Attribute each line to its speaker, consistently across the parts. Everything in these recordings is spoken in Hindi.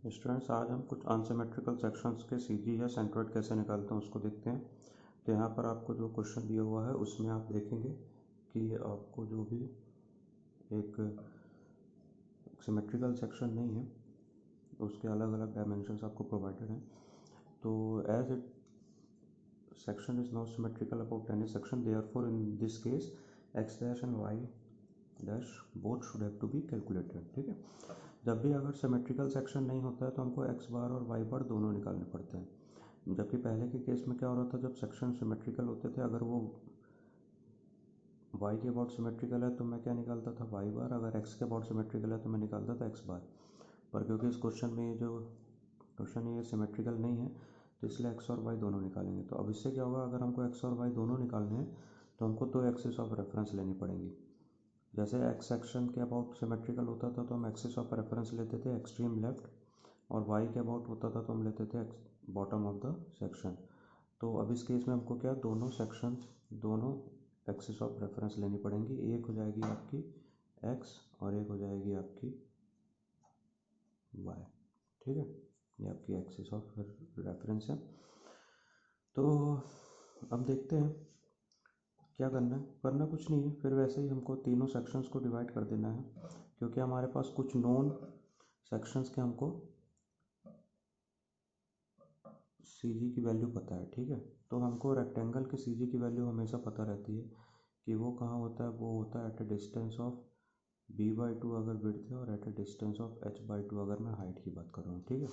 Speaker 1: स्टूडेंट्स, आज हम कुछ अनसिमेट्रिकल सेक्शंस के सीजी या सेंट्रोइड कैसे निकालते हैं उसको देखते हैं। तो यहाँ पर आपको जो क्वेश्चन दिया हुआ है उसमें आप देखेंगे कि आपको जो भी एक सिमेट्रिकल सेक्शन नहीं है उसके अलग अलग डायमेंशंस आपको प्रोवाइडेड हैं। तो as it section is not symmetrical about any section, therefore in this case x dash and y dash both should have to be calculated। ठीक है, जब भी अगर सिमेट्रिकल सेक्शन नहीं होता है तो हमको एक्स बार और वाई बार दोनों निकालने पड़ते हैं। जबकि पहले के केस में क्या हो रहा था, जब सेक्शन सिमेट्रिकल होते थे, अगर वो वाई के अबाउट सिमेट्रिकल है तो मैं क्या निकालता था, वाई बार। अगर एक्स के अबाउट सिमेट्रिकल है तो मैं निकालता था एक्स बार। पर क्योंकि इस क्वेश्चन में ये जो क्वेश्चन ये सिमेट्रिकल नहीं है तो इसलिए एक्स और वाई दोनों निकालेंगे। तो अब इससे क्या होगा, अगर हमको एक्स और वाई दोनों निकालने हैं तो हमको दो एक्सिस ऑफ रेफरेंस लेनी पड़ेंगी। जैसे एक्स सेक्शन के अबाउट सिमेट्रिकल होता था तो हम एक्सिस ऑफ रेफरेंस लेते थे एक्सट्रीम लेफ्ट, और वाई के अबाउट होता था तो हम लेते थे बॉटम ऑफ द सेक्शन। तो अब इस केस में हमको क्या, दोनों सेक्शन दोनों एक्सिस ऑफ रेफरेंस लेनी पड़ेंगी। एक हो जाएगी आपकी एक्स और एक हो जाएगी आपकी वाई। ठीक है, ये आपकी एक्सिस ऑफ रेफरेंस है। तो अब देखते हैं क्या करना है। करना कुछ नहीं है, फिर वैसे ही हमको तीनों सेक्शंस को डिवाइड कर देना है, क्योंकि हमारे पास कुछ नोन सेक्शंस के हमको सीजी की वैल्यू पता है। ठीक है, तो हमको रेक्टेंगल की सीजी की वैल्यू हमेशा पता रहती है कि वो कहाँ होता है। वो होता है eight A distance of b/2 अगर विड्थ है, और eight A distance of h/2 अगर मैं हाइट की बात कर रहा हूँ। ठीक है,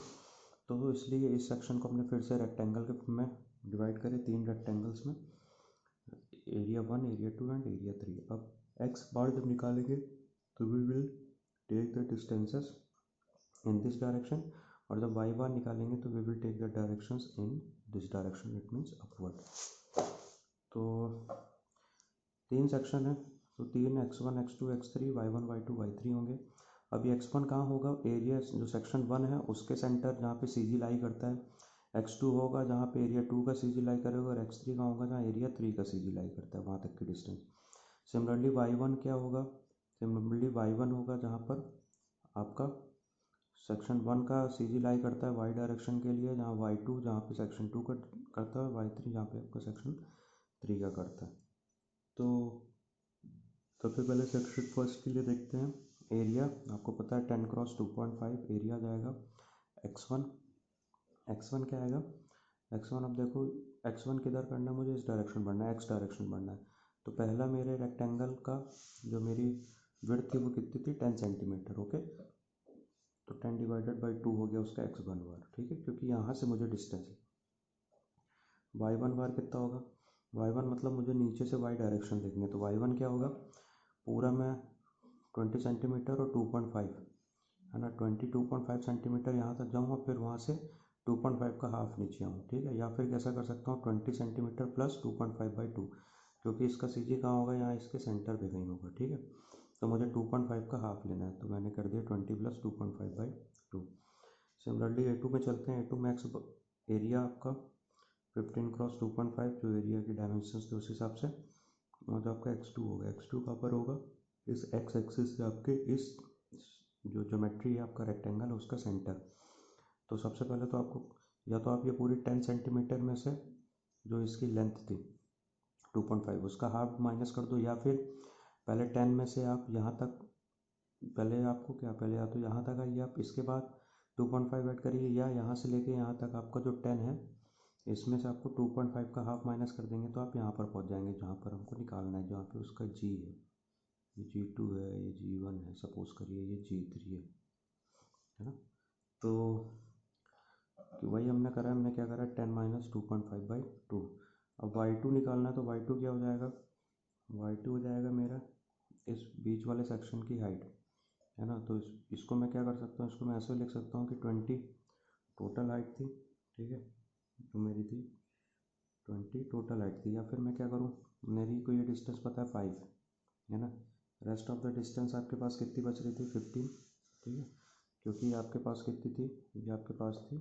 Speaker 1: तो इसलिए इस सेक्शन को हमने फिर से रेक्टेंगल के में डिवाइड करें, तीन रेक्टेंगल्स में, एरिया 1, एरिया 2 एंड एरिया 3। अब एक्स बार जब निकालेंगे तो we will take the distances in this direction, और जब वाई बार निकालेंगे तो we will take the directions in this direction, it means upward. तो तीन सेक्शन है, तो तीन x1 x2 x3 y1 y2 y3 होंगे। अभी x1 कहाँ होगा, एरिया जो सेक्शन 1 है उसके सेंटर जहाँ पे सीजी लाई करता है। x2 होगा जहाँ पे एरिया 2 का सीजी लाई करेगा, और x3 कहाँ होगा जहाँ एरिया 3 का सीजी लाई करता है, वहाँ तक की डिस्टेंस। सिमिलरली y1 क्या होगा, सिमिलरली y1 होगा जहाँ पर आपका सेक्शन 1 का सीजी लाई करता है y डायरेक्शन के लिए, जहाँ y2 जहाँ पे सेक्शन 2 का करता है, y3 जहाँ पे आपका सेक्शन 3 का करता है। तो सबसे पहले सेक्शन फर्स्ट के लिए देखते हैं। एरिया आपको पता है 10 क्रॉस 2.5 एरिया जाएगा। एक्स वन क्या आएगा, x1 अब देखो, x1 किधर करना है, मुझे इस डायरेक्शन बढ़ना है, एक्स डायरेक्शन बढ़ना है। तो पहला मेरे रेक्टेंगल का जो मेरी विड्थ थी वो कितनी थी, 10 सेंटीमीटर। ओके, तो 10/2 हो गया उसका x1 बार। ठीक है, क्योंकि यहाँ से मुझे डिस्टेंस है। y1 बार कितना होगा, y1 मतलब मुझे नीचे से y डायरेक्शन देखनी है, तो y1 क्या होगा, पूरा मैं 20 सेंटीमीटर और 2.5 है ना, 22.5 सेंटीमीटर यहाँ तक जाऊँ और फिर वहाँ से 2.5 का हाफ नीचे आऊँ। ठीक है, या फिर कैसा कर सकता हूँ, 20 सेंटीमीटर प्लस 2.5/2, क्योंकि इसका सीजी कहाँ होगा, यहाँ इसके सेंटर पे कहीं होगा। ठीक है, तो मुझे 2.5 का हाफ लेना है, तो मैंने कर दिया 20 प्लस 2.5/2। सिमिलरली A2 में चलते हैं। A2 मैक्स एरिया आपका 15 क्रॉस 2.5 जो एरिया की डायमेंशंस थे उस हिसाब से, और जो आपका x2 होगा, x2 कहाँ पर होगा, इस x एक्सिस से आपके इस जो ज्योमेट्री है आपका रेक्टेंगल है उसका सेंटर। तो सबसे पहले तो आपको, या तो आप ये पूरी 10 सेंटीमीटर में से जो इसकी लेंथ थी 2.5 उसका हाफ माइनस कर दो, या फिर पहले 10 में से आप यहाँ तक, पहले आपको क्या, पहले या तो यहाँ तक आइए आप, इसके बाद 2.5 ऐड करिए, या यहाँ से लेके यहाँ तक आपका जो 10 है इसमें से आपको 2.5 का हाफ माइनस कर देंगे तो आप यहाँ पर पहुँच जाएंगे जहाँ पर हमको निकालना है, जहाँ पे उसका g है, ये g2 है, ये g1 है, सपोज करिए ये g3 है ना। तो कि वही हमने करा है, हमने क्या करा, 10 माइनस 2.5/2। अब y2 निकालना है, तो y2 क्या हो जाएगा, y2 हो जाएगा मेरा इस बीच वाले सेक्शन की हाइट है ना। तो इसको मैं क्या कर सकता हूँ, इसको मैं ऐसे लिख सकता हूँ कि 20 टोटल हाइट थी। ठीक है, जो मेरी थी 20 टोटल हाइट थी, या फिर मैं क्या करूँ, मेरी को ये डिस्टेंस पता है 5 है ना, रेस्ट ऑफ द डिस्टेंस आपके पास कितनी बच रही थी, 15। ठीक है, क्योंकि आपके पास कितनी थी, ये आपके पास थी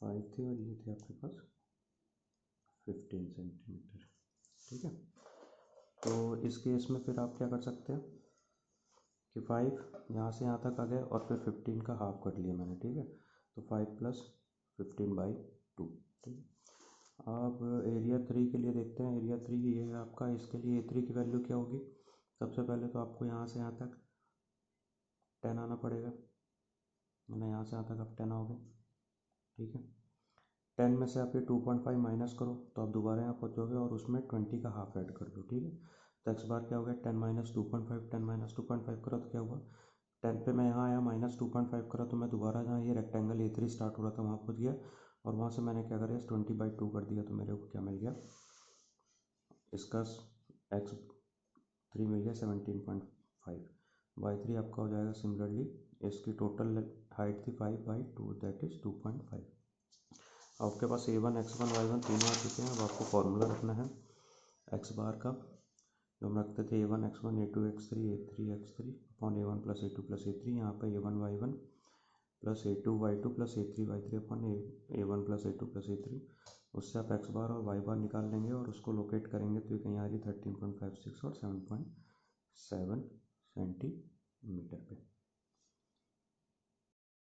Speaker 1: 5 थी, और ये थी आपके पास 15 सेंटीमीटर। ठीक है, तो इस केस में फिर आप क्या कर सकते हैं कि 5 यहाँ से यहाँ तक आ गया और फिर 15 का हाफ कर लिया मैंने, ठीक है। तो 5 + 15/2, ठीक है। अब एरिया 3 के लिए देखते हैं। एरिया 3 ये है आपका, इसके लिए A3 की वैल्यू क्या होगी। सबसे पहले तो आपको यहाँ से यहाँ तक 10 आना पड़ेगा, मैंने यहाँ से यहाँ तक आप 10 आओगे, ठीक है। 10 में से आप ये 2.5 माइनस करो तो आप दोबारा यहाँ पहुँचोगे और उसमें 20 का हाफ ऐड कर दो, ठीक है। तो एक्स बार क्या हो गया, 10 - 2.5, 10 - 2.5 करा तो क्या हुआ, 10 पे मैं यहाँ आया, -2.5 करा तो मैं दोबारा जहाँ ये रेक्टेंगल A3 स्टार्ट हो रहा था वहाँ पहुँच गया, और वहाँ से मैंने क्या करा, 20/2 कर दिया, तो मेरे को क्या मिल गया, इसका x3 मिल गया 17.5। y3 आपका हो जाएगा सिमिलरली, इसकी टोटल हाइट थी 5/2, दैट इज़ 2.5। आपके पास A1 x1 y1 तीनों आ चुके हैं। अब आपको फॉर्मूला रखना है एक्स बार का, जो हम रखते थे A1 x1 A2 x3 A3 x3 upon A1 + A2 + A3। यहाँ पर A1 y1 + A2 y2 + A3 y3 upon A1 + A2 + A3। उससे आप एक्स बार और वाई बार निकाल लेंगे और उसको लोकेट करेंगे तो ये कहीं आ रही 13.56 और 7.7 सेंटीमीटर पे।